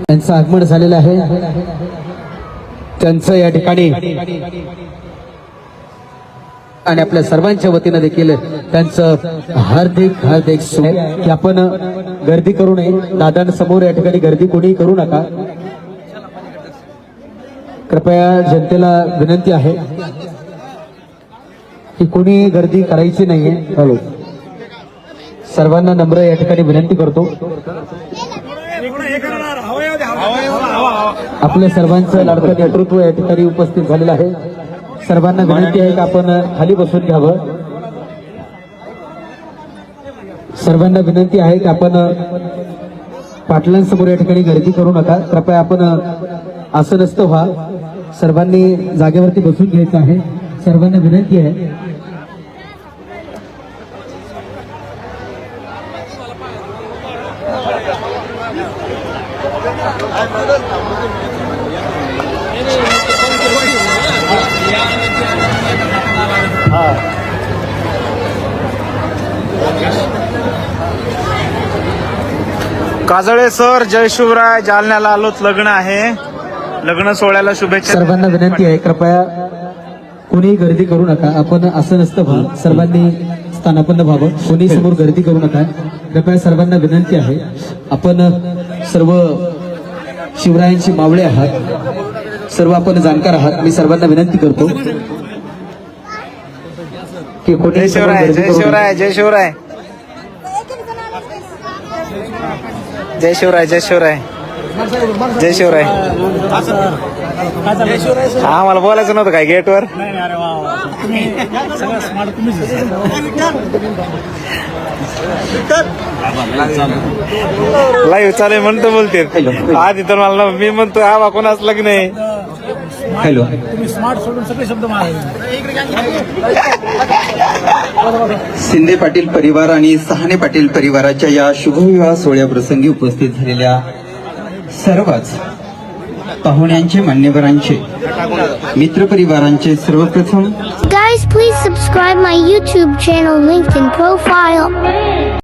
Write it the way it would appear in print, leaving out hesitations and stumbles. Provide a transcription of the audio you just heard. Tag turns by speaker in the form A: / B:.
A: त्यांचं आगमन झालेलं आहे. त्यांचं या ठिकाणी आणि आपल्या सर्वांच्या वतीनं देखील त्यांचं हार्दिक हार्दिक स्वागत की आपण गर्दी करू नये. दादांसमोर या ठिकाणी गर्दी कोणी करू नका. कृपया जनतेला विनंती आहे की कोणी गर्दी करायची नाहीये. हॅलो, सर्वांना नम्र या ठिकाणी विनंती करतो. आपल्या सर्वांचं लाडकं नेतृत्व या ठिकाणी उपस्थित झालेलं आहे. सर्वांना विनंती आहे की आपण खाली बसून घ्यावं. सर्वांना विनंती आहे की आपण पाटलांसमोर या ठिकाणी गर्दी करू नका. कृपया आपण आसनस्थ व्हा. सर्वांनी जागेवरती बसून घ्यायचं आहे. सर्वांना विनंती आहे.
B: काजळे सर, जय शिवराय. जालन्याला आलोच, लग्न आहे. लग्न सोहळ्याला शुभेच्छा.
A: सर्वांना विनंती आहे कृपया कोणी गर्दी करू नका. आपण आसनस्थ व्हा. सर्वांनी स्थानापन्न व्हावं. कोणी समोर गर्दी करू नका. कृपया सर्वांना विनंती आहे. आपण सर्व शिवरायांची मावळे आहात. सर्व आपण जाणकार आहात. मी सर्वांना विनंती करतो की कोणी
B: जय शिवराय, जय शिवराय, जय शिवराय, जय शिवराय, जय शिवराय, जय शिवराय. हा, मला बोलायचं नव्हतं काय गेटवर. लाईव्ह चालू म्हणतो बोलते आधी तर मला मी म्हणतो हा कोणाच लग्न आहे.
A: हॅलो, शिंदे पाटील परिवार आणि सहाने पाटील परिवाराच्या या शुभविवाह सोहळ्याप्रसंगी उपस्थित झालेल्या सर्वच पाहुण्यांचे, मान्यवरांचे, मित्रपरिवारांचे सर्वप्रथम
C: Guys, please subscribe my YouTube channel linked in profile.